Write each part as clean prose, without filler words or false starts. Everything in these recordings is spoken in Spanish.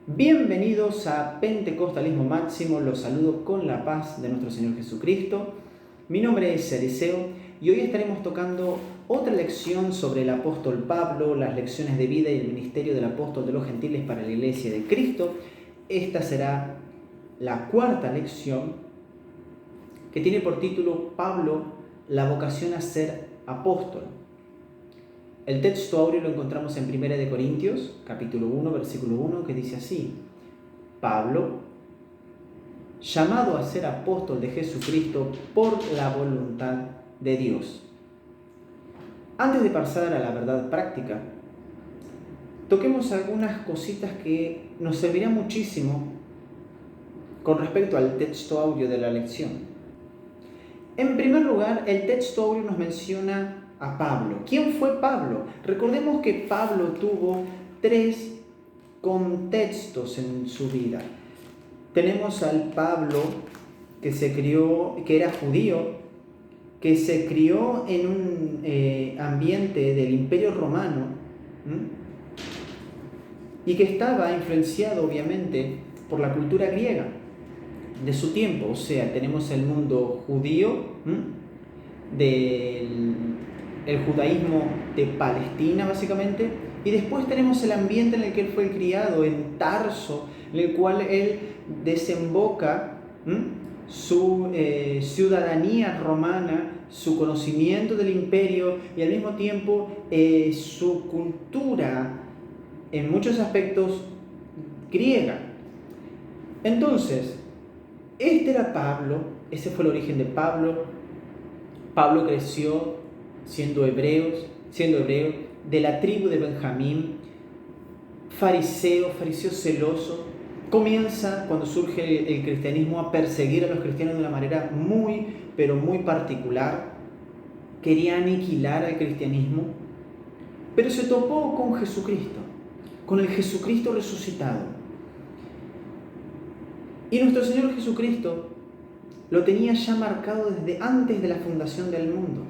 Bienvenidos a Pentecostalismo Máximo, los saludo con la paz de nuestro Señor Jesucristo. Mi nombre es Eliseo y hoy estaremos tocando otra lección sobre el apóstol Pablo, las lecciones de vida y el ministerio del apóstol de los gentiles para la Iglesia de Cristo. Esta será la cuarta lección que tiene por título Pablo, la vocación a ser apóstol. El texto áureo lo encontramos en 1 Corintios, capítulo 1, versículo 1, que dice así: Pablo, llamado a ser apóstol de Jesucristo por la voluntad de Dios. Antes de pasar a la verdad práctica, toquemos algunas cositas que nos servirán muchísimo con respecto al texto áureo de la lección. En primer lugar, el texto áureo nos menciona a Pablo. ¿Quién fue Pablo? Recordemos que Pablo tuvo tres contextos en su vida. Tenemos al Pablo que era judío, que se crió en un ambiente del Imperio Romano, y que estaba influenciado obviamente por la cultura griega de su tiempo. O sea, tenemos el mundo judío, el judaísmo de Palestina básicamente, y después tenemos el ambiente en el que él fue criado, en Tarso, en el cual él desemboca su ciudadanía romana, su conocimiento del imperio y al mismo tiempo su cultura en muchos aspectos griega. Entonces, este era Pablo, ese fue el origen de Pablo. Pablo creció siendo hebreo, de la tribu de Benjamín, fariseo celoso. Comienza, cuando surge el cristianismo, a perseguir a los cristianos de una manera muy, pero muy particular. Quería aniquilar al cristianismo, pero se topó con Jesucristo, con el Jesucristo resucitado. Y nuestro Señor Jesucristo lo tenía ya marcado desde antes de la fundación del mundo.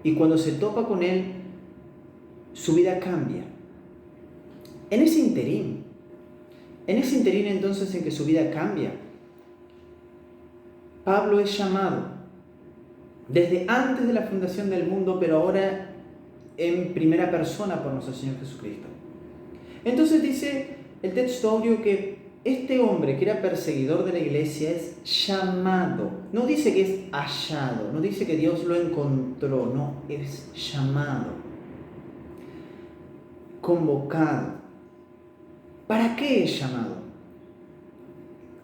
Y cuando se topa con Él, su vida cambia. En ese interín entonces en que su vida cambia, Pablo es llamado desde antes de la fundación del mundo, pero ahora en primera persona por nuestro Señor Jesucristo. Entonces dice el texto áureo que este hombre que era perseguidor de la iglesia es llamado. No dice que es hallado, no dice que Dios lo encontró, no, es llamado, convocado. ¿Para qué es llamado?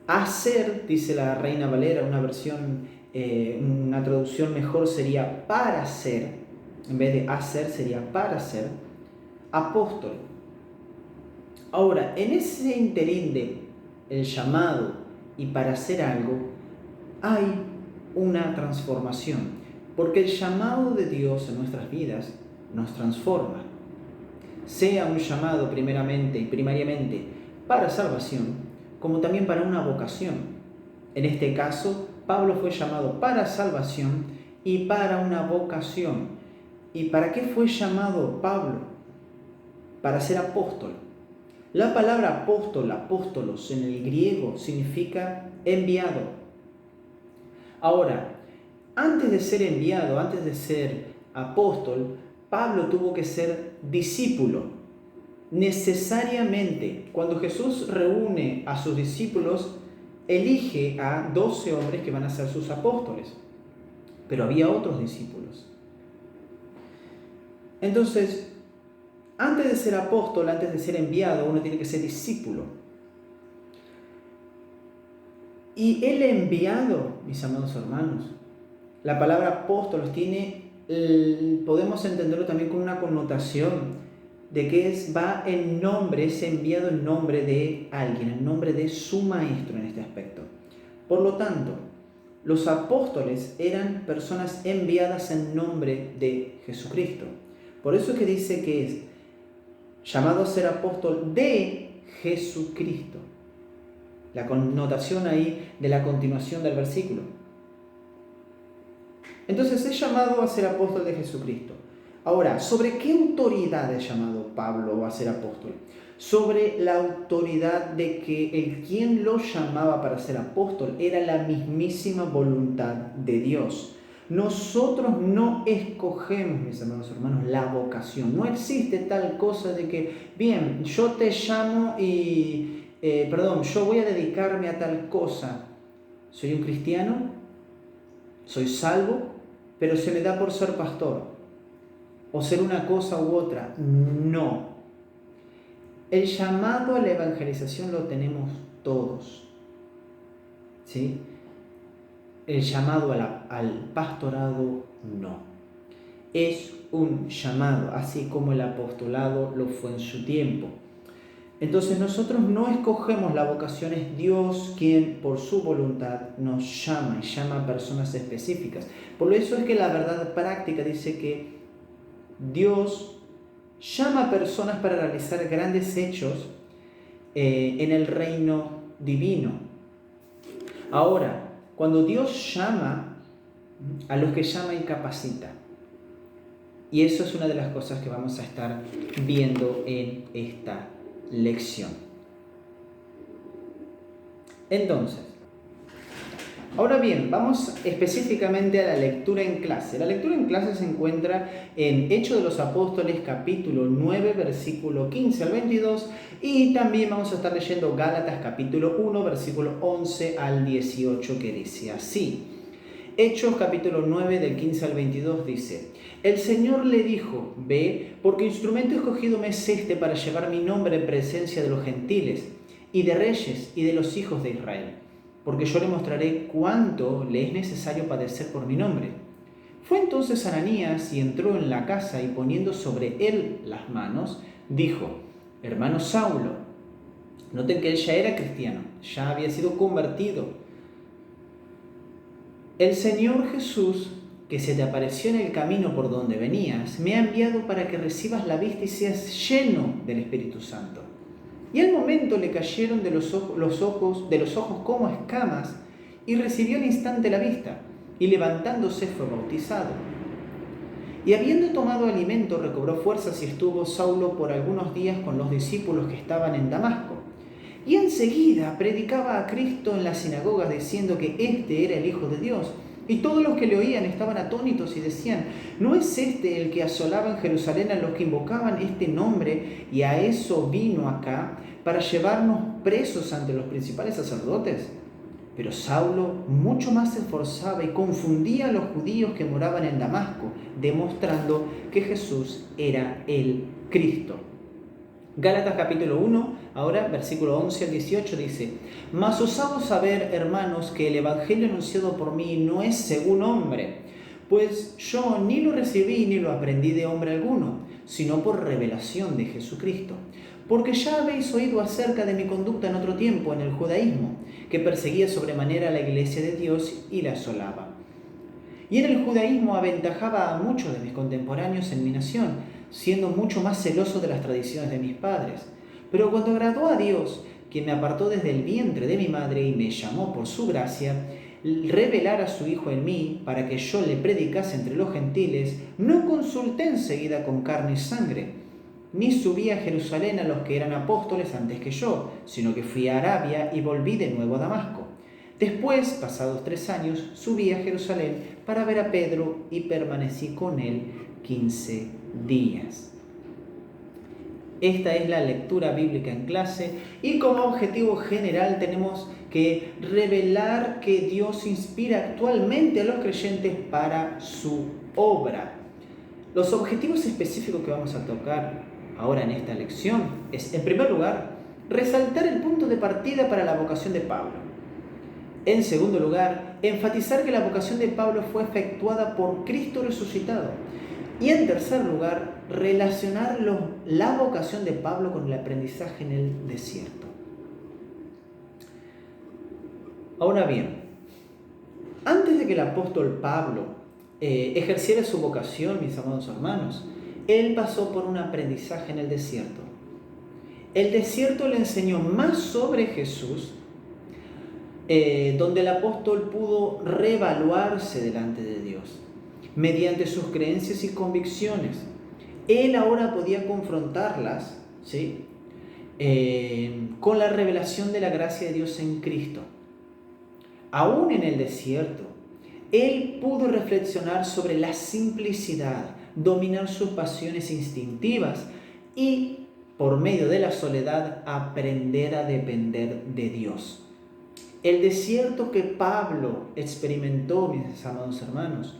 Hacer, dice la Reina Valera, una traducción mejor sería para ser, en vez de hacer sería para ser apóstol. Ahora, en ese interín de el llamado y para hacer algo, hay una transformación, porque el llamado de Dios en nuestras vidas nos transforma. Sea un llamado primeramente y primariamente para salvación, como también para una vocación. En este caso, Pablo fue llamado para salvación y para una vocación. ¿Y para qué fue llamado Pablo? Para ser apóstol. La palabra apóstol, apóstolos, en el griego significa enviado. Ahora, antes de ser enviado, antes de ser apóstol, Pablo tuvo que ser discípulo. Necesariamente, cuando Jesús reúne a sus discípulos, elige a 12 hombres que van a ser sus apóstoles. Pero había otros discípulos. Entonces, antes de ser apóstol, antes de ser enviado, uno tiene que ser discípulo. Y el enviado, mis amados hermanos, la palabra apóstolos podemos entenderlo también con una connotación de que va en nombre, es enviado en nombre de alguien, en nombre de su maestro en este aspecto. Por lo tanto, los apóstoles eran personas enviadas en nombre de Jesucristo. Por eso es que dice que es llamado a ser apóstol de Jesucristo. La connotación ahí de la continuación del versículo. Entonces es llamado a ser apóstol de Jesucristo. Ahora, ¿sobre qué autoridad es llamado Pablo a ser apóstol? sobre la autoridad de que el quien lo llamaba para ser apóstol era la mismísima voluntad de Dios. Nosotros no escogemos, mis amados hermanos, la vocación. No existe tal cosa de que, bien, yo te llamo yo voy a dedicarme a tal cosa. Soy un cristiano, soy salvo, pero se me da por ser pastor o ser una cosa u otra. No. El llamado a la evangelización lo tenemos todos, ¿sí? El llamado al pastorado no. Es un llamado, así como el apostolado lo fue en su tiempo. Entonces nosotros no escogemos la vocación, es Dios quien por su voluntad nos llama y llama a personas específicas. Por eso es que la verdad práctica dice que Dios llama a personas para realizar grandes hechos en el reino divino. Ahora, cuando Dios llama, a los que llama y capacita. Y eso es una de las cosas que vamos a estar viendo en esta lección. Entonces, ahora bien, vamos específicamente a la lectura en clase. La lectura en clase se encuentra en Hechos de los Apóstoles, capítulo 9, versículo 15 al 22, y también vamos a estar leyendo Gálatas, capítulo 1, versículo 11 al 18, que dice así. Hechos, capítulo 9, del 15 al 22, dice: El Señor le dijo: Ve, porque instrumento escogido me es este para llevar mi nombre en presencia de los gentiles, y de reyes, y de los hijos de Israel, porque yo le mostraré cuánto le es necesario padecer por mi nombre. Fue entonces Ananías y entró en la casa, y poniendo sobre él las manos, dijo: Hermano Saulo. Noten que él ya era cristiano, ya había sido convertido. El Señor Jesús, que se te apareció en el camino por donde venías, me ha enviado para que recibas la vista y seas lleno del Espíritu Santo. Y al momento le cayeron de los ojos como escamas, y recibió al instante la vista, y levantándose fue bautizado. Y habiendo tomado alimento, recobró fuerzas, y estuvo Saulo por algunos días con los discípulos que estaban en Damasco. Y enseguida predicaba a Cristo en las sinagogas, diciendo que éste era el Hijo de Dios. Y todos los que le oían estaban atónitos y decían: ¿no es este el que asolaba en Jerusalén a los que invocaban este nombre? Y a eso vino acá, para llevarnos presos ante los principales sacerdotes. Pero Saulo mucho más se esforzaba y confundía a los judíos que moraban en Damasco, demostrando que Jesús era el Cristo. Gálatas capítulo 1, ahora versículo 11 al 18 dice: Mas os hago saber, hermanos, que el evangelio anunciado por mí no es según hombre, pues yo ni lo recibí ni lo aprendí de hombre alguno, sino por revelación de Jesucristo. Porque ya habéis oído acerca de mi conducta en otro tiempo en el judaísmo, que perseguía sobremanera a la iglesia de Dios y la asolaba. Y en el judaísmo aventajaba a muchos de mis contemporáneos en mi nación, siendo mucho más celoso de las tradiciones de mis padres. Pero cuando agradó a Dios, quien me apartó desde el vientre de mi madre y me llamó por su gracia, revelar a su Hijo en mí, para que yo le predicase entre los gentiles, no consulté enseguida con carne y sangre, ni subí a Jerusalén a los que eran apóstoles antes que yo, sino que fui a Arabia y volví de nuevo a Damasco. Después, pasados 3 años, subí a Jerusalén para ver a Pedro y permanecí con él 15 días. Esta es la lectura bíblica en clase, y como objetivo general tenemos que revelar que Dios inspira actualmente a los creyentes para su obra. Los objetivos específicos que vamos a tocar ahora en esta lección es, en primer lugar, resaltar el punto de partida para la vocación de Pablo. En segundo lugar, enfatizar que la vocación de Pablo fue efectuada por Cristo resucitado. Y en tercer lugar, relacionar la vocación de Pablo con el aprendizaje en el desierto. Ahora bien, antes de que el apóstol Pablo ejerciera su vocación, mis amados hermanos, él pasó por un aprendizaje en el desierto. El desierto le enseñó más sobre Jesús, donde el apóstol pudo reevaluarse delante de Dios mediante sus creencias y convicciones. Él ahora podía confrontarlas, ¿sí?, con la revelación de la gracia de Dios en Cristo. Aún en el desierto, él pudo reflexionar sobre la simplicidad, dominar sus pasiones instintivas y, por medio de la soledad, aprender a depender de Dios. El desierto que Pablo experimentó, mis amados hermanos,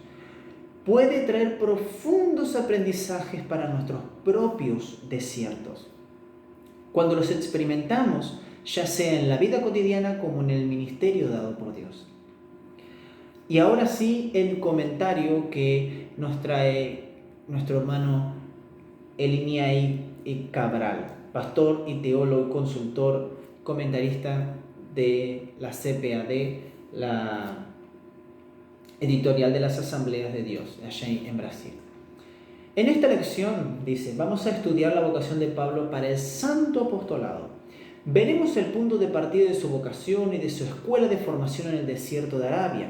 puede traer profundos aprendizajes para nuestros propios desiertos. Cuando los experimentamos, ya sea en la vida cotidiana como en el ministerio dado por Dios. Y ahora sí, el comentario que nos trae nuestro hermano Eliniai Cabral, pastor y teólogo, consultor, comentarista de la CPAD, la editorial de las Asambleas de Dios, allá en Brasil. En esta lección, dice, vamos a estudiar la vocación de Pablo para el santo apostolado. Veremos el punto de partida de su vocación y de su escuela de formación en el desierto de Arabia.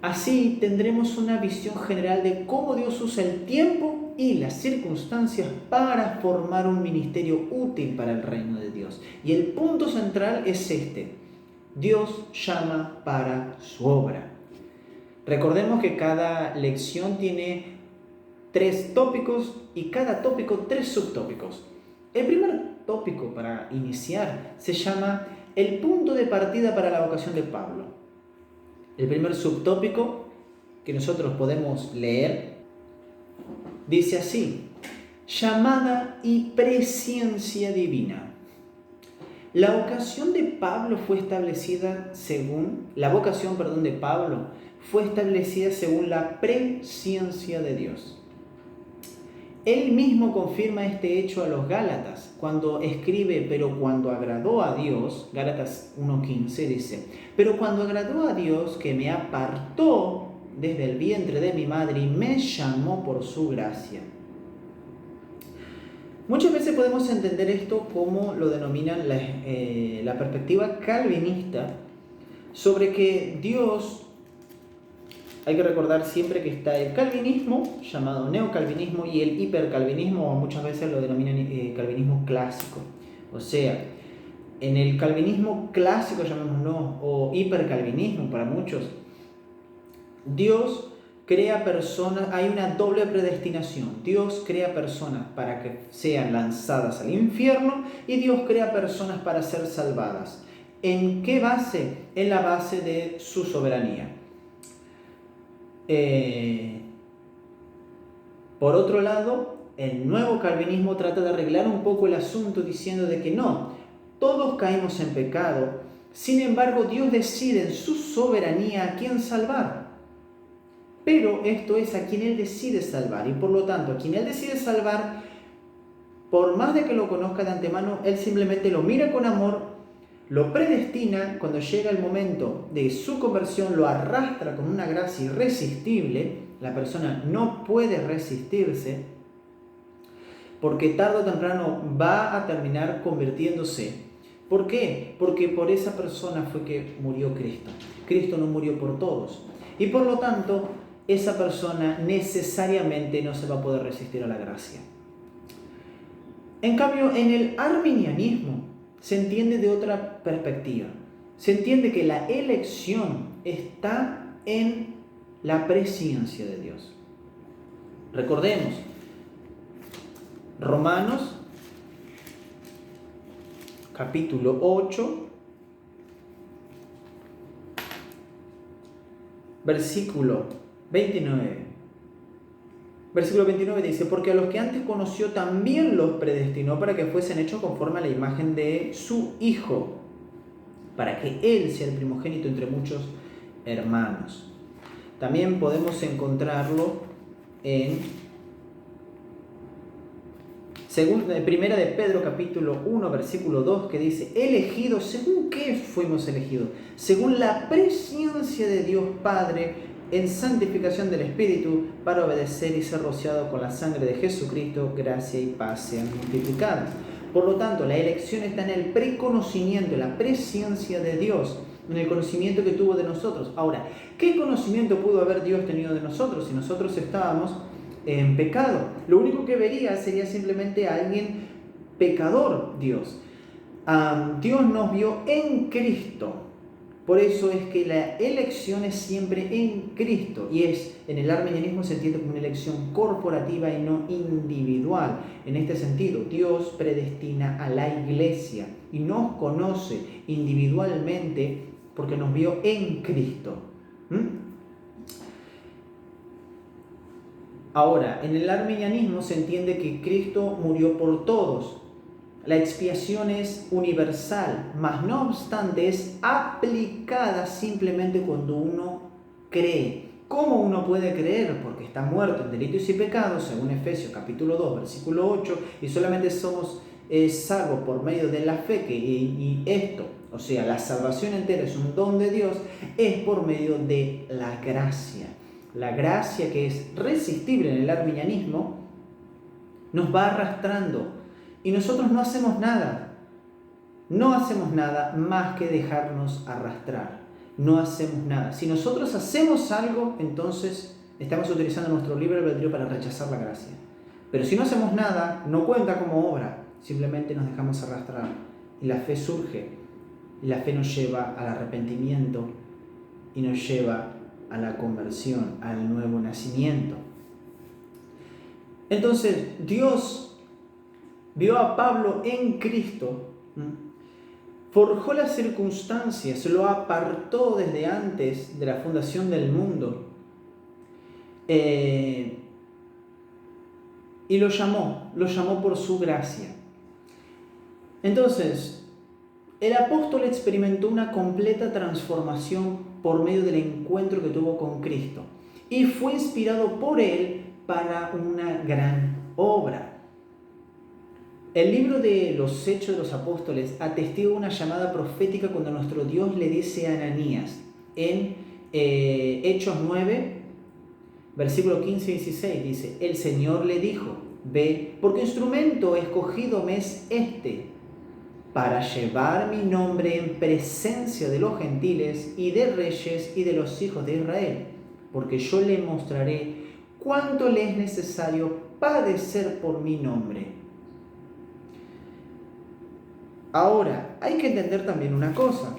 Así tendremos una visión general de cómo Dios usa el tiempo y las circunstancias para formar un ministerio útil para el reino de Dios. Y el punto central es este: Dios llama para su obra. Recordemos que cada lección tiene 3 tópicos y cada tópico 3 subtópicos. El primer tópico para iniciar se llama el punto de partida para la vocación de Pablo. El primer subtópico que nosotros podemos leer dice así: llamada y presciencia divina. La vocación de Pablo fue establecida según la presciencia de Dios. Él mismo confirma este hecho a los Gálatas cuando escribe: pero cuando agradó a Dios, Gálatas 1:15 dice, pero cuando agradó a Dios que me apartó desde el vientre de mi madre y me llamó por su gracia. Muchas veces podemos entender esto como lo denominan la perspectiva calvinista sobre que Dios... Hay que recordar siempre que está el calvinismo, llamado neocalvinismo, y el hipercalvinismo, o muchas veces lo denominan calvinismo clásico. O sea, en el calvinismo clásico, llamémoslo, o hipercalvinismo para muchos, Dios crea personas, hay una doble predestinación. Dios crea personas para que sean lanzadas al infierno y Dios crea personas para ser salvadas. ¿En qué base? En la base de su soberanía. Por otro lado, el nuevo calvinismo trata de arreglar un poco el asunto diciendo de que no, todos caímos en pecado, sin embargo Dios decide en su soberanía a quién salvar. Pero esto es a quien Él decide salvar, y por lo tanto a quien Él decide salvar, por más de que lo conozca de antemano, Él simplemente lo mira con amor, lo predestina. Cuando llega el momento de su conversión, lo arrastra con una gracia irresistible. La persona no puede resistirse porque tarde o temprano va a terminar convirtiéndose. ¿Por qué? Porque por esa persona fue que murió Cristo. Cristo no murió por todos. Y por lo tanto, esa persona necesariamente no se va a poder resistir a la gracia. En cambio, en el arminianismo se entiende de otra perspectiva. Se entiende que la elección está en la presciencia de Dios. Recordemos, Romanos, capítulo 8, versículo 29. Versículo 29 dice: porque a los que antes conoció también los predestinó para que fuesen hechos conforme a la imagen de su Hijo, para que Él sea el primogénito entre muchos hermanos. También podemos encontrarlo en Primera de Pedro capítulo 1 versículo 2, que dice: elegidos, ¿según qué fuimos elegidos? Según la presciencia de Dios Padre, en santificación del Espíritu, para obedecer y ser rociado con la sangre de Jesucristo, gracia y paz sean multiplicadas. Por lo tanto, la elección está en el preconocimiento, en la presciencia de Dios, en el conocimiento que tuvo de nosotros. Ahora, ¿qué conocimiento pudo haber Dios tenido de nosotros si nosotros estábamos en pecado? Lo único que vería sería simplemente a alguien pecador Dios. Dios nos vio en Cristo. Por eso es que la elección es siempre en Cristo, y en el arminianismo se entiende como una elección corporativa y no individual. En este sentido, Dios predestina a la iglesia y nos conoce individualmente porque nos vio en Cristo. Ahora, en el arminianismo se entiende que Cristo murió por todos. La expiación es universal, mas no obstante es aplicada simplemente cuando uno cree. ¿Cómo uno puede creer? Porque está muerto en delitos y pecados, según Efesios capítulo 2, versículo 8, y solamente somos salvos por medio de la fe, y esto, o sea, la salvación entera es un don de Dios, es por medio de la gracia. La gracia, que es resistible en el arminianismo, nos va arrastrando. Y nosotros no hacemos nada más que dejarnos arrastrar. No hacemos nada. Si nosotros hacemos algo, entonces estamos utilizando nuestro libre albedrío para rechazar la gracia. Pero si no hacemos nada, no cuenta como obra. Simplemente nos dejamos arrastrar. Y la fe surge. Y la fe nos lleva al arrepentimiento y nos lleva a la conversión, al nuevo nacimiento. Entonces, Dios vio a Pablo en Cristo, forjó las circunstancias, lo apartó desde antes de la fundación del mundo, y lo llamó por su gracia. Entonces, el apóstol experimentó una completa transformación por medio del encuentro que tuvo con Cristo y fue inspirado por él para una gran obra. El libro de los Hechos de los Apóstoles atestigua una llamada profética cuando nuestro Dios le dice a Ananías en Hechos 9, versículo 15 y 16, dice: el Señor le dijo: ve, porque instrumento escogido me es este, para llevar mi nombre en presencia de los gentiles y de reyes y de los hijos de Israel, porque yo le mostraré cuánto le es necesario padecer por mi nombre. Ahora, hay que entender también una cosa.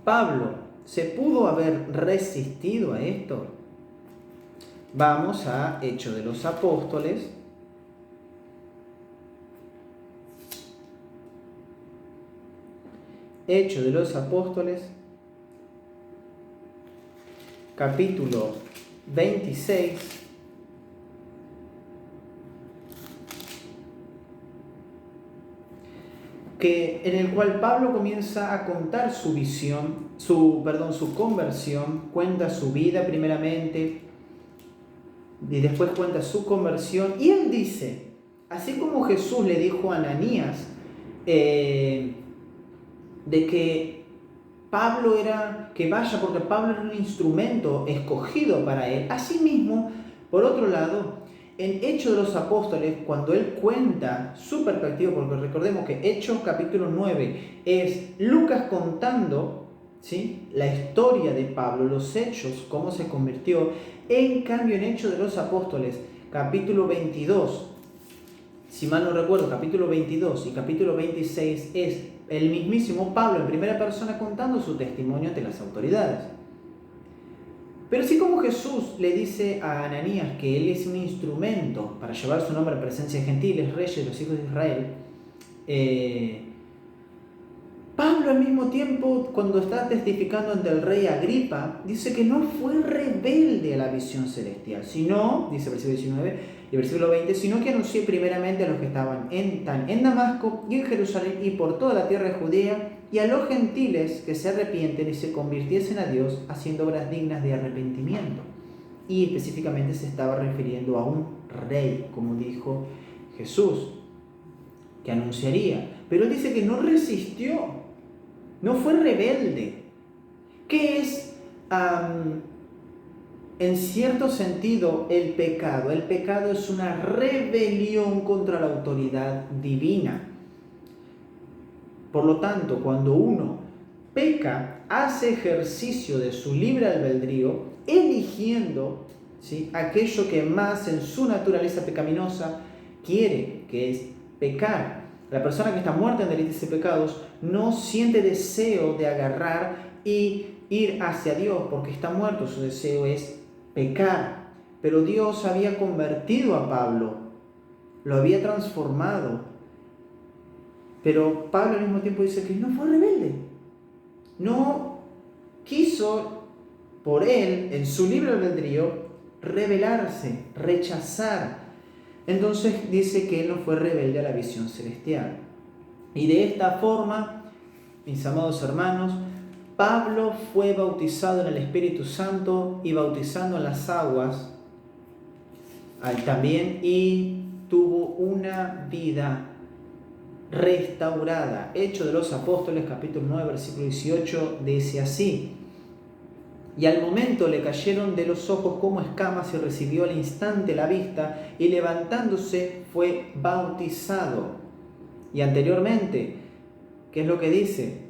Pablo, ¿se pudo haber resistido a esto? Vamos a Hechos de los Apóstoles. Hechos de los Apóstoles, capítulo 26. En el cual Pablo comienza a contar su visión, su conversión, cuenta su vida primeramente y después cuenta su conversión, y él dice, así como Jesús le dijo a Ananías de que Pablo que vaya porque Pablo era un instrumento escogido para él, asimismo, por otro lado, en Hechos de los Apóstoles, cuando él cuenta su perspectiva, porque recordemos que Hechos capítulo 9 es Lucas contando, ¿sí?, la historia de Pablo, los hechos, cómo se convirtió. En cambio, en Hechos de los Apóstoles, capítulo 22, si mal no recuerdo, capítulo 22 y capítulo 26 es el mismísimo Pablo en primera persona contando su testimonio ante las autoridades. Pero así como Jesús le dice a Ananías que él es un instrumento para llevar su nombre a presencia de gentiles, reyes, los hijos de Israel, Pablo al mismo tiempo, cuando está testificando ante el rey Agripa, dice que no fue rebelde a la visión celestial, sino, dice el versículo 19 y el versículo 20, sino que anunció primeramente a los que estaban en Damasco y en Jerusalén y por toda la tierra de Judea, y a los gentiles que se arrepienten y se convirtiesen a Dios haciendo obras dignas de arrepentimiento. Y específicamente se estaba refiriendo a un rey, como dijo Jesús, que anunciaría. Pero él dice que no resistió, no fue rebelde. ¿Qué es, en cierto sentido, el pecado? El pecado es una rebelión contra la autoridad divina. Por lo tanto, cuando uno peca, hace ejercicio de su libre albedrío, eligiendo, ¿sí?, aquello que más en su naturaleza pecaminosa quiere, que es pecar. La persona que está muerta en delitos y pecados no siente deseo de agarrar y ir hacia Dios porque está muerto. Su deseo es pecar. Pero Dios había convertido a Pablo, lo había transformado. Pero Pablo al mismo tiempo dice que no fue rebelde. No quiso por él, en su libre albedrío, rebelarse, rechazar. Entonces dice que él no fue rebelde a la visión celestial. Y de esta forma, mis amados hermanos, Pablo fue bautizado en el Espíritu Santo y bautizando en las aguas también, y tuvo una vida restaurada. Hechos de los Apóstoles, capítulo 9, versículo 18, dice así: y al momento le cayeron de los ojos como escamas y recibió al instante la vista, y levantándose fue bautizado. Y anteriormente, ¿qué es lo que dice?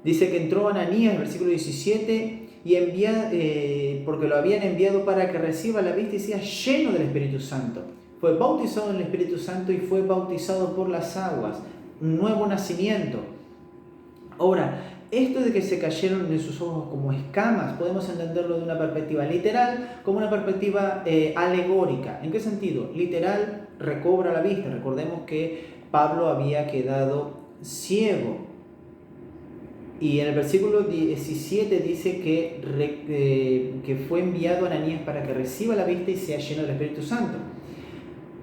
Dice que entró Ananías, versículo 17, porque lo habían enviado para que reciba la vista y sea lleno del Espíritu Santo. Fue bautizado en el Espíritu Santo y fue bautizado por las aguas. Un nuevo nacimiento. Ahora, esto de que se cayeron de sus ojos como escamas, podemos entenderlo de una perspectiva literal como una perspectiva alegórica. ¿En qué sentido? Literal, recobra la vista. Recordemos que Pablo había quedado ciego. Y en el versículo 17 dice que fue enviado a Ananías para que reciba la vista y sea lleno del Espíritu Santo.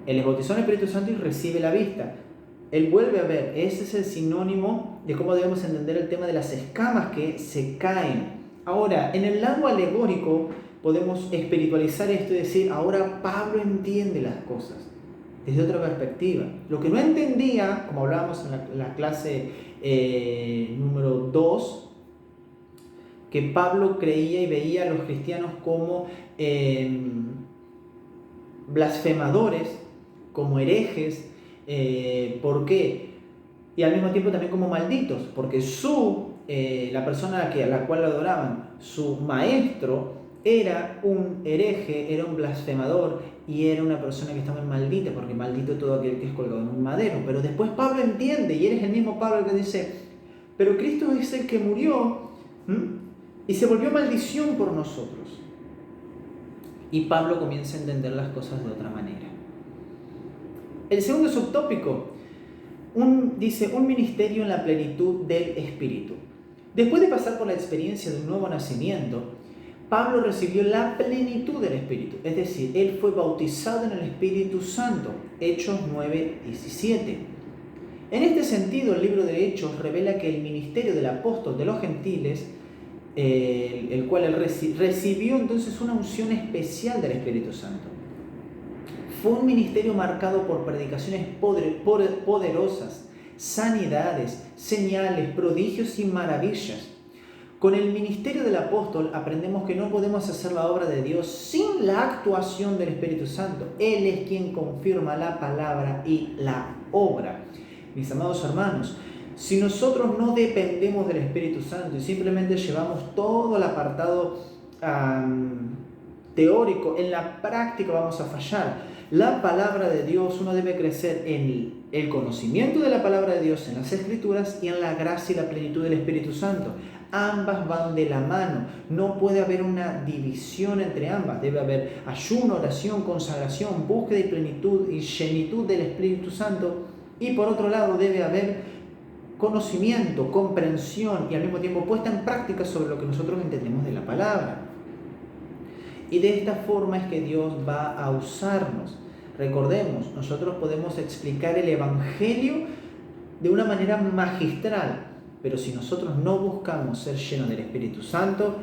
Él es bautizado en el Espíritu Santo y recibe la vista. Él vuelve a ver. Ese es el sinónimo de cómo debemos entender el tema de las escamas que se caen. Ahora, en el lado alegórico podemos espiritualizar esto y decir, ahora Pablo entiende las cosas desde otra perspectiva. Lo que no entendía, como hablábamos en la clase número 2, que Pablo creía y veía a los cristianos como blasfemadores, como herejes. ¿Por qué? Y al mismo tiempo también como malditos, porque la persona a la cual lo adoraban, su maestro, era un hereje, era un blasfemador y era una persona que estaba maldita, porque maldito todo aquel que es colgado en un madero. Pero después Pablo entiende, y eres el mismo Pablo que dice, pero Cristo es el que murió y se volvió maldición por nosotros. Y Pablo comienza a entender las cosas de otra manera. El segundo subtópico dice un ministerio en la plenitud del Espíritu. Después de pasar por la experiencia de un nuevo nacimiento, Pablo recibió la plenitud del Espíritu, es decir, él fue bautizado en el Espíritu Santo, Hechos 9:17. En este sentido, el libro de Hechos revela que el ministerio del apóstol de los gentiles, el cual él recibió entonces una unción especial del Espíritu Santo. Fue un ministerio marcado por predicaciones poderosas, sanidades, señales, prodigios y maravillas. Con el ministerio del apóstol aprendemos que no podemos hacer la obra de Dios sin la actuación del Espíritu Santo. Él es quien confirma la palabra y la obra. Mis amados hermanos, si nosotros no dependemos del Espíritu Santo y simplemente llevamos todo el apartado teórico, en la práctica vamos a fallar. La palabra de Dios, uno debe crecer en el conocimiento de la palabra de Dios en las Escrituras y en la gracia y la plenitud del Espíritu Santo. Ambas van de la mano, no puede haber una división entre ambas. Debe haber ayuno, oración, consagración, búsqueda y plenitud y llenitud del Espíritu Santo. Y por otro lado debe haber conocimiento, comprensión y al mismo tiempo puesta en práctica sobre lo que nosotros entendemos de la palabra. Y de esta forma es que Dios va a usarnos. Recordemos, nosotros podemos explicar el Evangelio de una manera magistral, pero si nosotros no buscamos ser llenos del Espíritu Santo,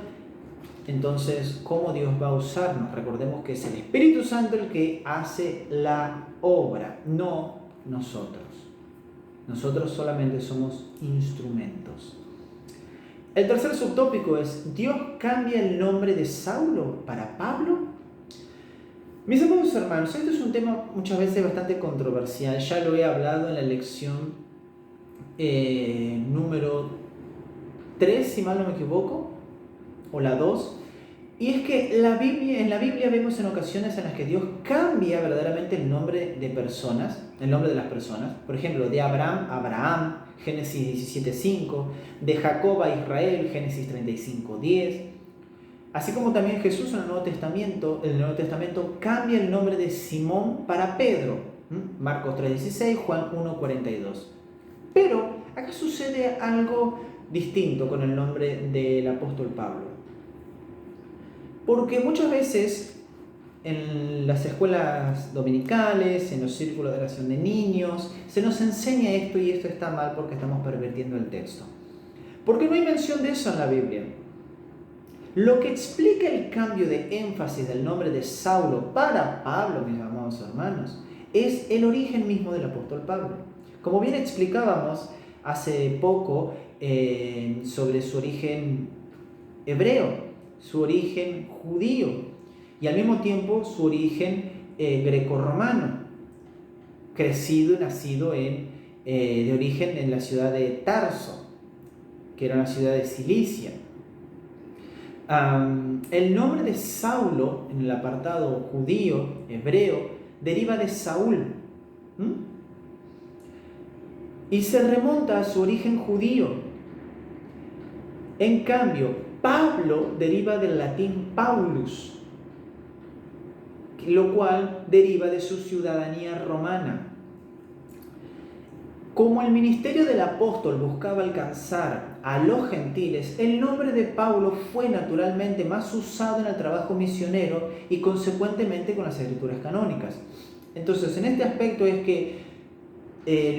entonces, ¿cómo Dios va a usarnos? Recordemos que es el Espíritu Santo el que hace la obra, no nosotros. Nosotros solamente somos instrumentos. El tercer subtópico es, ¿Dios cambia el nombre de Saulo para Pablo? Mis amados hermanos, este es un tema muchas veces bastante controversial. Ya lo he hablado en la lección número 3, si mal no me equivoco, o la 2. Y es que en la Biblia vemos en ocasiones en las que Dios cambia verdaderamente el nombre de personas, el nombre de las personas. Por ejemplo, de Abraham a Abraham, Génesis 17:5, de Jacob a Israel, Génesis 35:10. Así como también Jesús en el Nuevo Testamento cambia el nombre de Simón para Pedro, Marcos 3:16, Juan 1:42. Pero acá sucede algo distinto con el nombre del apóstol Pablo. Porque muchas veces en las escuelas dominicales, en los círculos de oración de niños, se nos enseña esto y esto está mal porque estamos pervirtiendo el texto. Porque no hay mención de eso en la Biblia. Lo que explica el cambio de énfasis del nombre de Saulo para Pablo, mis amados hermanos, es el origen mismo del apóstol Pablo. Como bien explicábamos hace poco sobre su origen hebreo, su origen judío y al mismo tiempo su origen grecorromano, crecido y nacido de origen en la ciudad de Tarso, que era una ciudad de Cilicia. El nombre de Saulo en el apartado judío, hebreo, deriva de Saúl y se remonta a su origen judío. En cambio, Pablo deriva del latín Paulus, lo cual deriva de su ciudadanía romana. Como el ministerio del apóstol buscaba alcanzar a los gentiles, el nombre de Pablo fue naturalmente más usado en el trabajo misionero y consecuentemente con las escrituras canónicas. Entonces, en este aspecto es que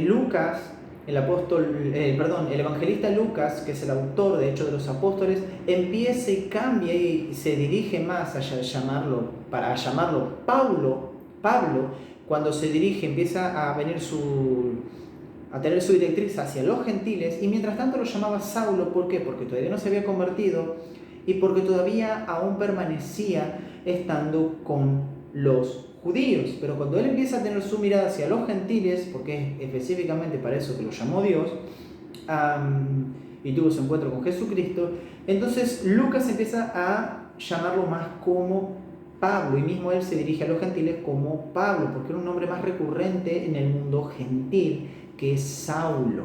Lucas, el evangelista Lucas, que es el autor de Hechos de los Apóstoles, empieza y cambia y se dirige más para llamarlo Pablo, cuando se dirige, empieza a tener su directriz hacia los gentiles, y mientras tanto lo llamaba Saulo. ¿Por qué? Porque todavía no se había convertido y porque todavía aún permanecía estando con los judíos. Pero cuando él empieza a tener su mirada hacia los gentiles, porque es específicamente para eso que lo llamó Dios, y tuvo su encuentro con Jesucristo, entonces Lucas empieza a llamarlo más como Pablo, y mismo él se dirige a los gentiles como Pablo, porque era un nombre más recurrente en el mundo gentil, que es Saulo.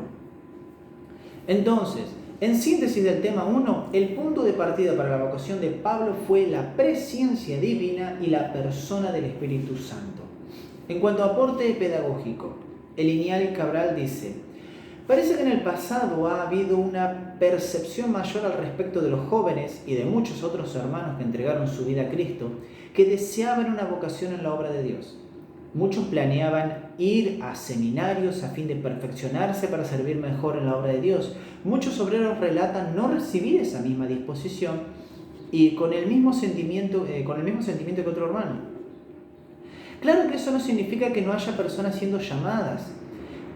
Entonces, en síntesis del tema 1, el punto de partida para la vocación de Pablo fue la presencia divina y la persona del Espíritu Santo. En cuanto a aporte pedagógico, Elinial Cabral dice: parece que en el pasado ha habido una percepción mayor al respecto de los jóvenes y de muchos otros hermanos que entregaron su vida a Cristo, que deseaban una vocación en la obra de Dios. Muchos planeaban ir a seminarios a fin de perfeccionarse para servir mejor en la obra de Dios. Muchos obreros relatan no recibir esa misma disposición y con el mismo sentimiento que otro hermano. Claro que eso no significa que no haya personas siendo llamadas,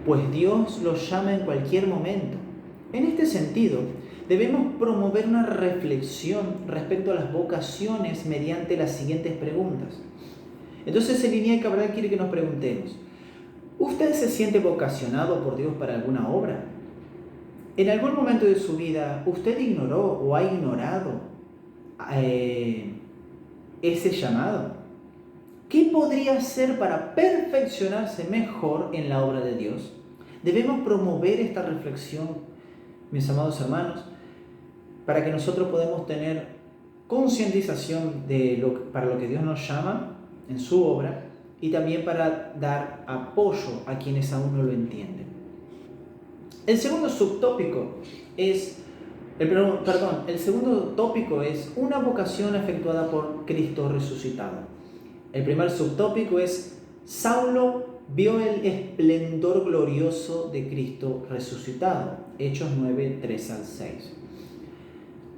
pues Dios los llama en cualquier momento. En este sentido, debemos promover una reflexión respecto a las vocaciones mediante las siguientes preguntas. Entonces, Elinial Cabral quiere que nos preguntemos: ¿usted se siente vocacionado por Dios para alguna obra? ¿En algún momento de su vida usted ignoró o ha ignorado ese llamado? ¿Qué podría hacer para perfeccionarse mejor en la obra de Dios? Debemos promover esta reflexión, mis amados hermanos, para que nosotros podamos tener concientización para lo que Dios nos llama en su obra, y también para dar apoyo a quienes aún no lo entienden. El segundo tópico es una vocación efectuada por Cristo resucitado. El primer subtópico es: Saulo vio el esplendor glorioso de Cristo resucitado. Hechos 9, 3-6.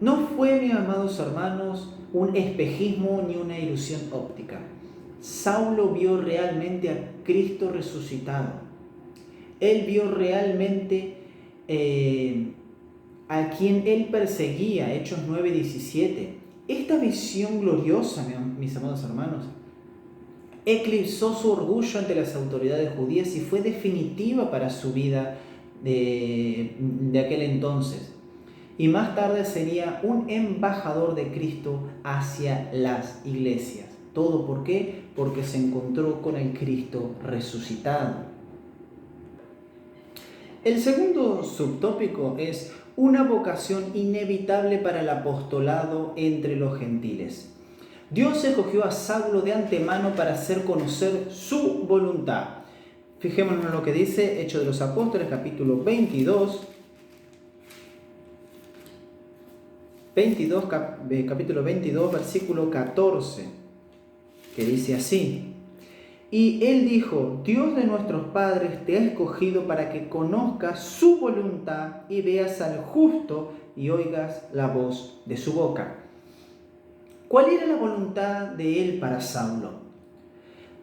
No fue, mis amados hermanos, un espejismo ni una ilusión óptica. Saulo vio realmente a Cristo resucitado. Él vio realmente a quien él perseguía. Hechos 9:17. Esta visión gloriosa, mis amados hermanos, eclipsó su orgullo ante las autoridades judías y fue definitiva para su vida de aquel entonces. y más tarde sería un embajador de Cristo hacia las iglesias. ¿Todo por qué? Porque se encontró con el Cristo resucitado. El segundo subtópico es una vocación inevitable para el apostolado entre los gentiles. Dios escogió a Saulo de antemano para hacer conocer su voluntad. Fijémonos en lo que dice Hechos de los Apóstoles, capítulo 22, capítulo 22, versículo 14, que dice así: y él dijo, Dios de nuestros padres te ha escogido para que conozcas su voluntad y veas al justo y oigas la voz de su boca. ¿Cuál era la voluntad de él para Saulo?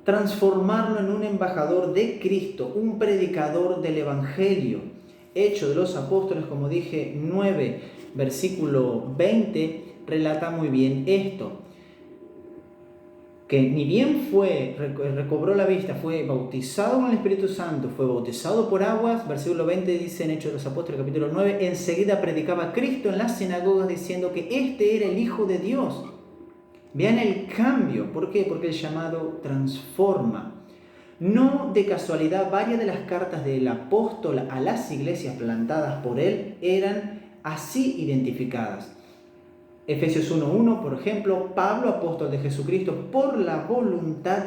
Transformarlo en un embajador de Cristo, un predicador del Evangelio. Hechos de los Apóstoles, como dije, 9, versículo 20, relata muy bien esto. Que ni bien recobró la vista, fue bautizado con el Espíritu Santo, fue bautizado por aguas, versículo 20 dice en Hechos de los Apóstoles, capítulo 9, enseguida predicaba a Cristo en las sinagogas diciendo que este era el Hijo de Dios. Vean el cambio. ¿Por qué? Porque el llamado transforma. No de casualidad, varias de las cartas del apóstol a las iglesias plantadas por él eran así identificadas. Efesios 1:1, por ejemplo, Pablo, apóstol de Jesucristo, por la voluntad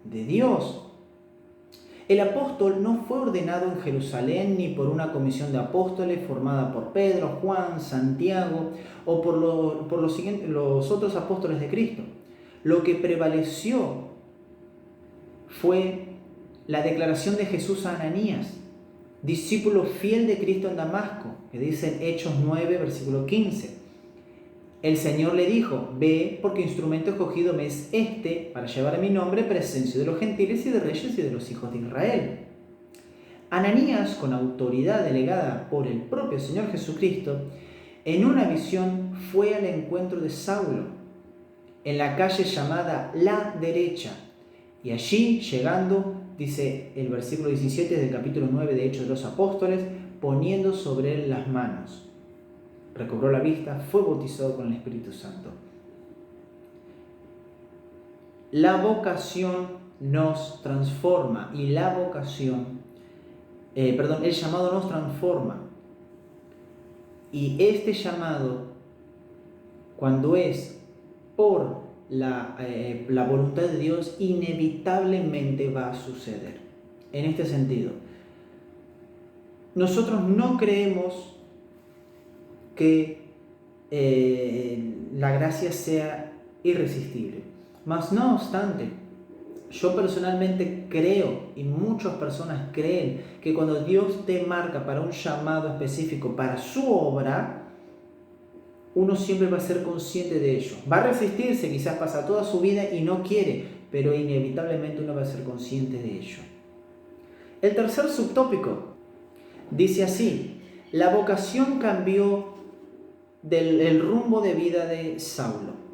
de Dios. El apóstol no fue ordenado en Jerusalén ni por una comisión de apóstoles formada por Pedro, Juan, Santiago o por los otros apóstoles de Cristo. Lo que prevaleció fue la declaración de Jesús a Ananías, discípulo fiel de Cristo en Damasco, que dice en Hechos 9, versículo 15. El Señor le dijo, ve, porque instrumento escogido me es este, para llevar a mi nombre presencia de los gentiles y de reyes y de los hijos de Israel. Ananías, con autoridad delegada por el propio Señor Jesucristo, en una visión fue al encuentro de Saulo, en la calle llamada La Derecha, y allí, llegando, dice el versículo 17 del capítulo 9 de Hechos de los Apóstoles, poniendo sobre él las manos. Recobró la vista, fue bautizado con el Espíritu Santo. La vocación nos transforma y el llamado nos transforma. Y este llamado, cuando es por la voluntad de Dios, inevitablemente va a suceder. En este sentido, nosotros no creemos que la gracia sea irresistible. Mas no obstante, yo personalmente creo, y muchas personas creen, que cuando Dios te marca para un llamado específico, para su obra, uno siempre va a ser consciente de ello. Va a resistirse, quizás pasa toda su vida y no quiere, pero inevitablemente uno va a ser consciente de ello. El tercer subtópico dice así: la vocación cambió del rumbo de vida de Saulo.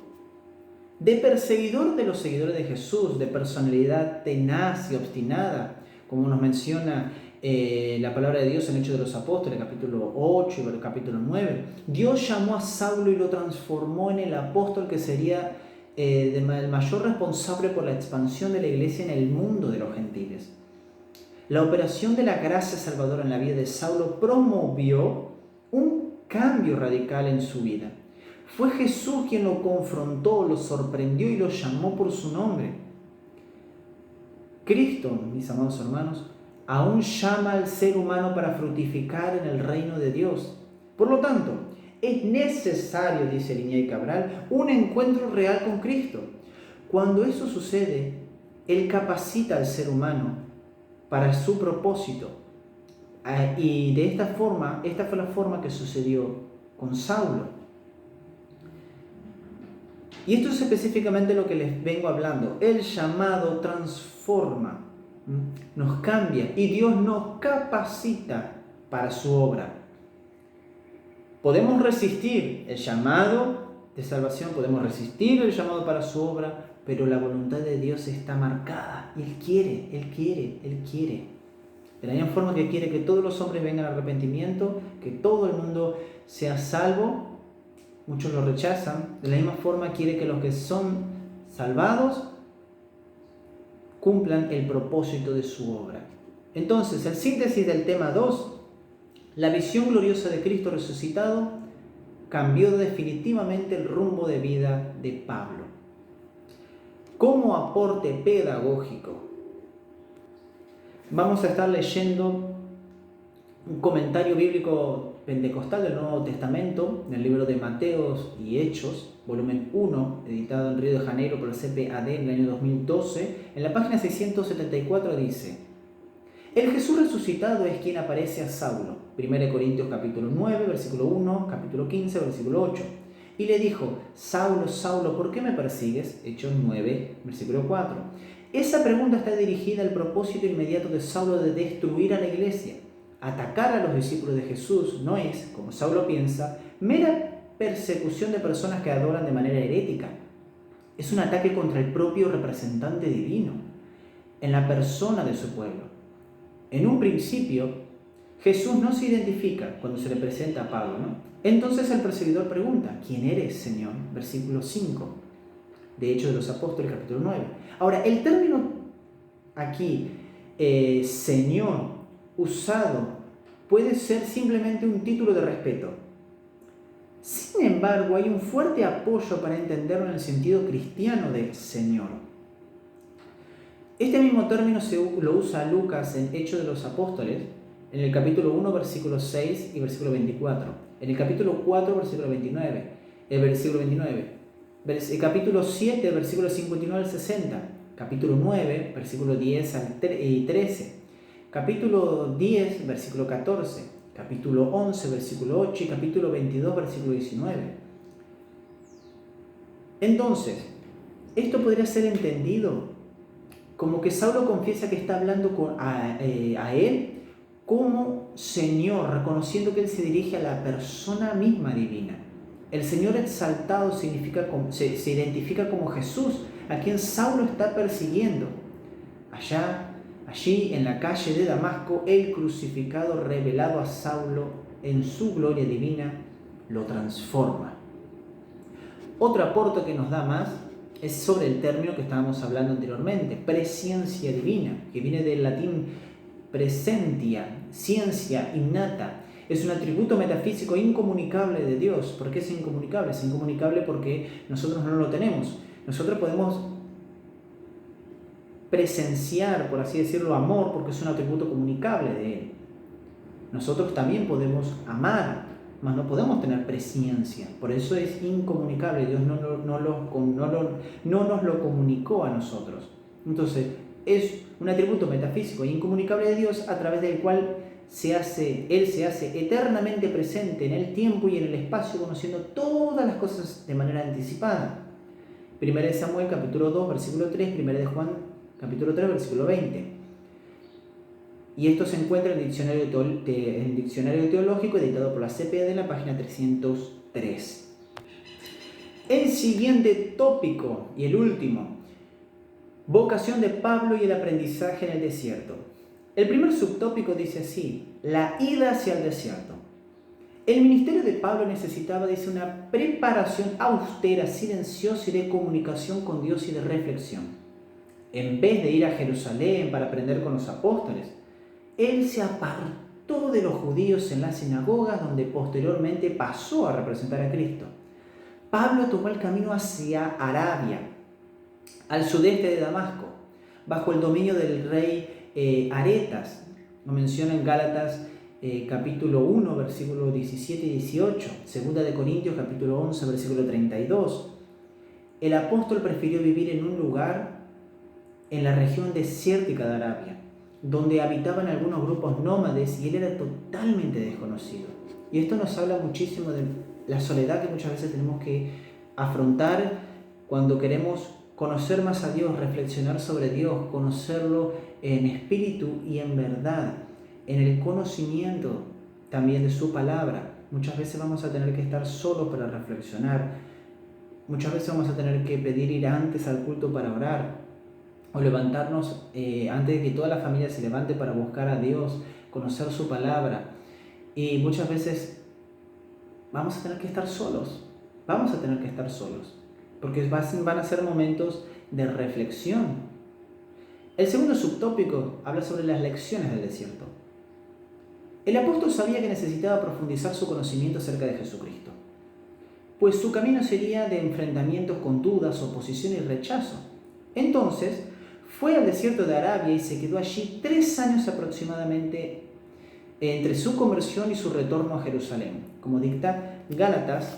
De perseguidor de los seguidores de Jesús, de personalidad tenaz y obstinada, como nos menciona la palabra de Dios en Hechos de los Apóstoles, capítulo 8 y capítulo 9. Dios llamó a Saulo y lo transformó en el apóstol que sería el mayor responsable por la expansión de la iglesia en el mundo de los gentiles. La operación de la gracia salvadora en la vida de Saulo promovió un cambio radical en su vida. Fue Jesús quien lo confrontó, lo sorprendió y lo llamó por su nombre. Cristo, mis amados hermanos, aún llama al ser humano para fructificar en el reino de Dios. Por lo tanto, es necesario, dice Linnea Cabral, un encuentro real con Cristo. Cuando eso sucede, Él capacita al ser humano para su propósito. Y de esta forma, esta fue la forma que sucedió con Saulo. Y esto es específicamente lo que les vengo hablando. El llamado transforma, nos cambia y Dios nos capacita para su obra. Podemos resistir el llamado de salvación, podemos resistir el llamado para su obra, pero la voluntad de Dios está marcada. Él quiere. De la misma forma que quiere que todos los hombres vengan al arrepentimiento, que todo el mundo sea salvo, muchos lo rechazan. De la misma forma quiere que los que son salvados cumplan el propósito de su obra. Entonces, en síntesis del tema 2, la visión gloriosa de Cristo resucitado cambió definitivamente el rumbo de vida de Pablo. Como aporte pedagógico, vamos a estar leyendo un comentario bíblico pentecostal del Nuevo Testamento, en el libro de Mateos y Hechos, volumen 1, editado en Río de Janeiro por la CPAD en el año 2012. En la página 674 dice: el Jesús resucitado es quien aparece a Saulo, 1 Corintios capítulo 9, versículo 1, capítulo 15, versículo 8, y le dijo: Saulo, Saulo, ¿por qué me persigues? Hechos 9, versículo 4. Esa pregunta está dirigida al propósito inmediato de Saulo de destruir a la iglesia. Atacar a los discípulos de Jesús no es, como Saulo piensa, mera persecución de personas que adoran de manera herética. Es un ataque contra el propio representante divino, en la persona de su pueblo. En un principio, Jesús no se identifica cuando se le presenta a Pablo, ¿no? Entonces el perseguidor pregunta: ¿quién eres, Señor? Versículo 5 de Hechos de los Apóstoles, capítulo 9. Ahora, el término aquí, Señor, usado, puede ser simplemente un título de respeto. Sin embargo, hay un fuerte apoyo para entenderlo en el sentido cristiano de Señor. Este mismo término lo usa Lucas en Hechos de los Apóstoles, en el capítulo 1, versículo 6 y versículo 24. En el capítulo 4, versículo 29. El capítulo 7, versículo 59 al 60. Capítulo 9, versículo 10 y 13. Capítulo 10, versículo 14. Capítulo 11, versículo 8 y capítulo 22, versículo 19. Entonces, esto podría ser entendido como que Saulo confiesa que está hablando a él como Señor, reconociendo que él se dirige a la persona misma divina. El Señor exaltado se identifica como Jesús, a quien Saulo está persiguiendo. Allí en la calle de Damasco, el crucificado revelado a Saulo en su gloria divina lo transforma. Otro aporte que nos da más es sobre el término que estábamos hablando anteriormente, presciencia divina, que viene del latín presentia, ciencia innata. Es un atributo metafísico incomunicable de Dios. ¿Por qué es incomunicable? Es incomunicable porque nosotros no lo tenemos. Nosotros podemos presenciar, por así decirlo, amor, porque es un atributo comunicable de Él. Nosotros también podemos amar, mas no podemos tener presciencia. Por eso es incomunicable. Dios no nos lo comunicó a nosotros. Entonces, es un atributo metafísico e incomunicable de Dios, a través del cual Él se hace eternamente presente en el tiempo y en el espacio, conociendo todas las cosas de manera anticipada. 1 de Samuel, capítulo 2, versículo 3, 1 de Juan, capítulo 3, versículo 20. Y esto se encuentra en el diccionario teológico editado por la CPAD en la página 303. El siguiente tópico y el último: vocación de Pablo y el aprendizaje en el desierto. El primer subtópico dice así: la ida hacia el desierto. El ministerio de Pablo necesitaba, dice, una preparación austera, silenciosa y de comunicación con Dios y de reflexión. En vez de ir a Jerusalén para aprender con los apóstoles, él se apartó de los judíos en las sinagogas, donde posteriormente pasó a representar a Cristo. Pablo tomó el camino hacia Arabia, al sudeste de Damasco, bajo el dominio del rey Aretas. Lo menciona en Gálatas capítulo 1, versículos 17 y 18, 2 de Corintios capítulo 11, versículo 32. El apóstol prefirió vivir en un lugar en la región desértica de Arabia, donde habitaban algunos grupos nómades, y él era totalmente desconocido. Y esto nos habla muchísimo de la soledad que muchas veces tenemos que afrontar cuando queremos conocer más a Dios, reflexionar sobre Dios, conocerlo en espíritu y en verdad, en el conocimiento también de su palabra. Muchas veces vamos a tener que estar solos para reflexionar. Muchas veces vamos a tener que pedir ir antes al culto para orar. o levantarnos antes de que toda la familia se levante para buscar a Dios, conocer su palabra. Y muchas veces vamos a tener que estar solos, porque van a ser momentos de reflexión. El segundo subtópico habla sobre las lecciones del desierto. El apóstol sabía que necesitaba profundizar su conocimiento acerca de Jesucristo, pues su camino sería de enfrentamientos con dudas, oposición y rechazo. Entonces, fue al desierto de Arabia y se quedó allí 3 años aproximadamente entre su conversión y su retorno a Jerusalén, como dicta Gálatas,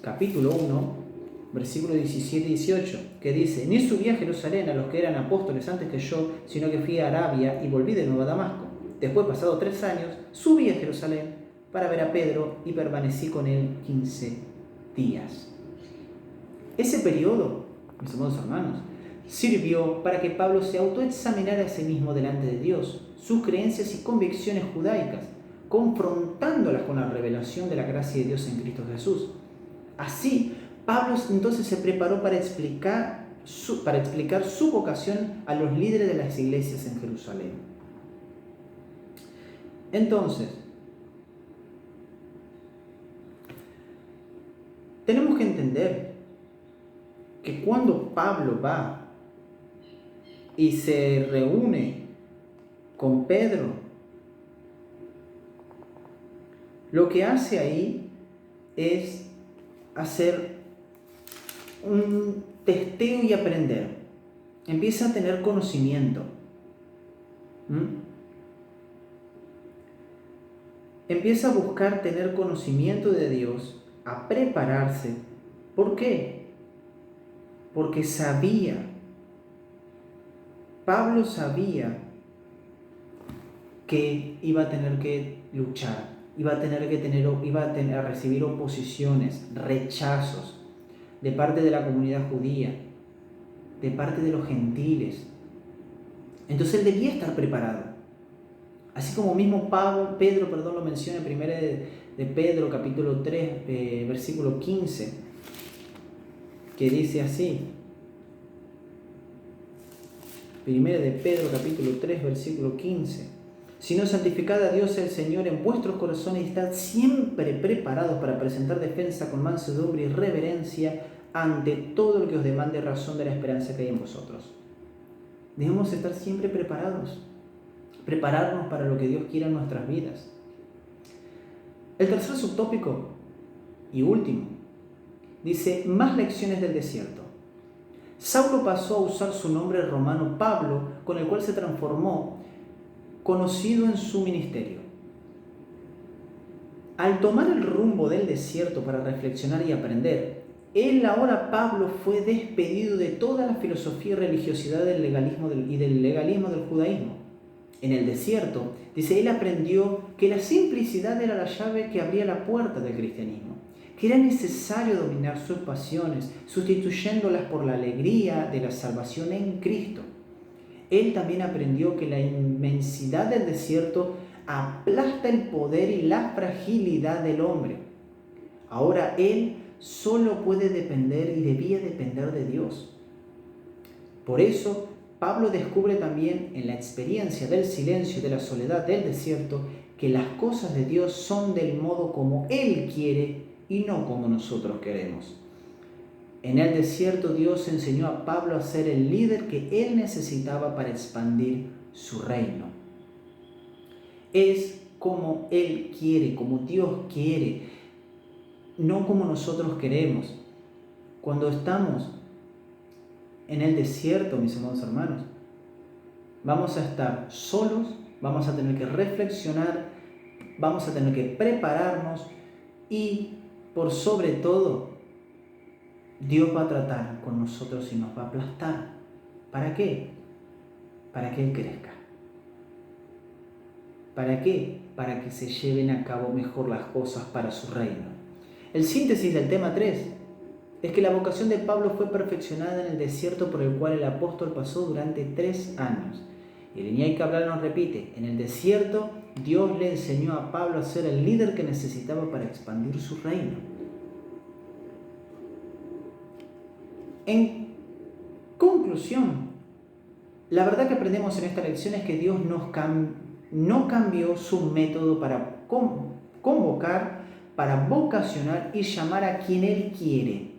capítulo 1, versículos 17 y 18, que dice: ni subí a Jerusalén a los que eran apóstoles antes que yo, sino que fui a Arabia y volví de nuevo a Damasco. Después, pasados 3 años, subí a Jerusalén para ver a Pedro y permanecí con él 15 días. Ese periodo, mis amados hermanos, sirvió para que Pablo se autoexaminara a sí mismo delante de Dios, sus creencias y convicciones judaicas, confrontándolas con la revelación de la gracia de Dios en Cristo Jesús. Así, Pablo entonces se preparó para explicar su vocación a los líderes de las iglesias en Jerusalén. Entonces, tenemos que entender que cuando Pablo va y se reúne con Pedro, lo que hace ahí es hacer un testeo y aprender. Empieza a tener conocimiento. Empieza a buscar tener conocimiento de Dios, a prepararse. ¿Por qué? Porque Pablo sabía que iba a tener que luchar, iba a recibir oposiciones, rechazos de parte de la comunidad judía, de parte de los gentiles. Entonces él debía estar preparado. Así como mismo Pedro lo menciona en 1 de Pedro capítulo 3, versículo 15, que dice así. 1 de Pedro capítulo 3, versículo 15. Sino santificad a Dios el Señor en vuestros corazones y estad siempre preparados para presentar defensa con mansedumbre y reverencia ante todo lo que os demande razón de la esperanza que hay en vosotros. Debemos estar siempre preparados, prepararnos para lo que Dios quiera en nuestras vidas. El tercer subtópico y último dice: más lecciones del desierto. Saulo pasó a usar su nombre romano Pablo, con el cual se transformó, conocido en su ministerio. Al tomar el rumbo del desierto para reflexionar y aprender, ahora Pablo fue despedido de toda la filosofía y religiosidad del legalismo del judaísmo. En el desierto, dice, él aprendió que la simplicidad era la llave que abría la puerta del cristianismo, que era necesario dominar sus pasiones, sustituyéndolas por la alegría de la salvación en Cristo. Él también aprendió que la inmensidad del desierto aplasta el poder y la fragilidad del hombre. Ahora él solo puede depender y debía depender de Dios. Por eso, Pablo descubre también en la experiencia del silencio y de la soledad del desierto que las cosas de Dios son del modo como Él quiere y no como nosotros queremos. En el desierto Dios enseñó a Pablo a ser el líder que él necesitaba para expandir su reino. Es como Él quiere, como Dios quiere, no como nosotros queremos. Cuando estamos en el desierto, mis amados hermanos, vamos a estar solos, vamos a tener que reflexionar, vamos a tener que prepararnos y, por sobre todo, Dios va a tratar con nosotros y nos va a aplastar. ¿Para qué? Para que Él crezca. ¿Para qué? Para que se lleven a cabo mejor las cosas para su reino. El síntesis del tema 3 es que la vocación de Pablo fue perfeccionada en el desierto por el cual el apóstol pasó durante 3 años. Iriñay Cabral nos repite: en el desierto Dios le enseñó a Pablo a ser el líder que necesitaba para expandir su reino. En conclusión, La verdad que aprendemos en esta lección es que Dios no cambió su método para convocar, para vocacionar y llamar a quien Él quiere.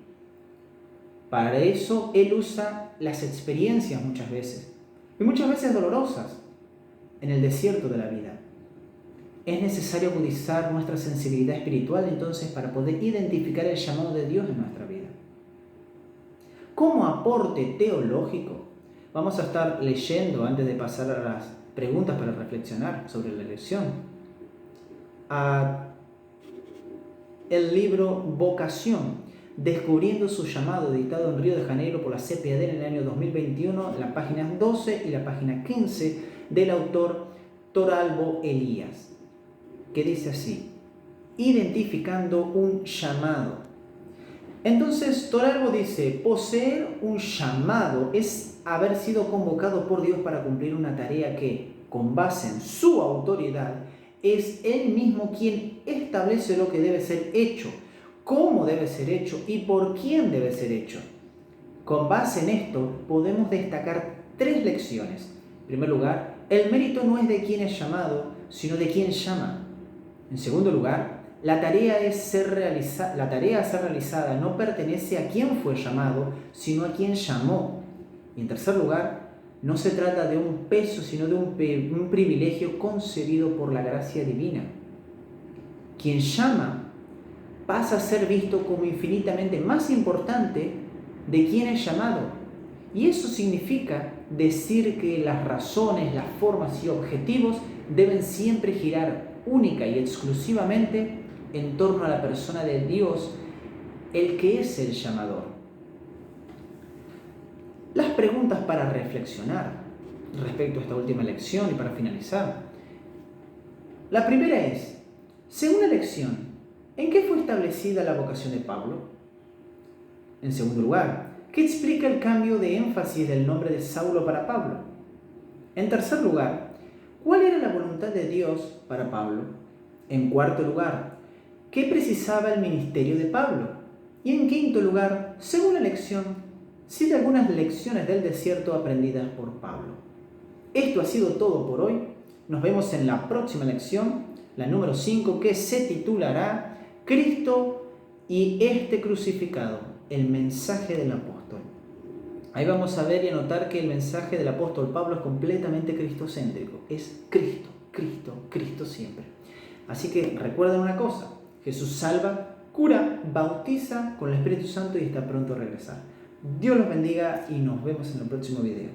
Para eso Él usa las experiencias muchas veces, y muchas veces dolorosas, en el desierto de la vida. Es necesario agudizar nuestra sensibilidad espiritual entonces para poder identificar el llamado de Dios en nuestra vida. Como aporte teológico, vamos a estar leyendo, antes de pasar a las preguntas para reflexionar sobre la lección, el libro Vocación, Descubriendo su llamado, editado en Río de Janeiro por la CPAD en el año 2021, la página 12 y la página 15 del autor Toralbo Elías, que dice así: identificando un llamado. Entonces Toralbo dice, poseer un llamado es haber sido convocado por Dios para cumplir una tarea que, con base en su autoridad, es Él mismo quien establece lo que debe ser hecho, cómo debe ser hecho y por quién debe ser hecho. Con base en esto podemos destacar 3 lecciones. En primer lugar, el mérito no es de quien es llamado, sino de quien llama. En segundo lugar, la tarea a ser realizada no pertenece a quien fue llamado, sino a quien llamó. Y en tercer lugar, no se trata de un peso, sino de un privilegio concebido por la gracia divina. Quien llama pasa a ser visto como infinitamente más importante de quien es llamado. Y eso significa decir que las razones, las formas y objetivos deben siempre girar única y exclusivamente en torno a la persona de Dios, el que es el llamador. Las preguntas para reflexionar respecto a esta última lección y para finalizar. La primera es, según la lección, ¿en qué fue establecida la vocación de Pablo? En segundo lugar, ¿qué explica el cambio de énfasis del nombre de Saulo para Pablo? En tercer lugar, ¿cuál era la voluntad de Dios para Pablo? En cuarto lugar, ¿qué precisaba el ministerio de Pablo? Y en quinto lugar, según la lección, cita algunas lecciones del desierto aprendidas por Pablo. Esto ha sido todo por hoy. Nos vemos en la próxima lección, la número 5, que se titulará Cristo y este crucificado, el mensaje del apóstol. Ahí vamos a ver y a notar que el mensaje del apóstol Pablo es completamente cristocéntrico. Es Cristo, Cristo, Cristo siempre. Así que recuerden una cosa, Jesús salva, cura, bautiza con el Espíritu Santo y está pronto a regresar. Dios los bendiga y nos vemos en el próximo video.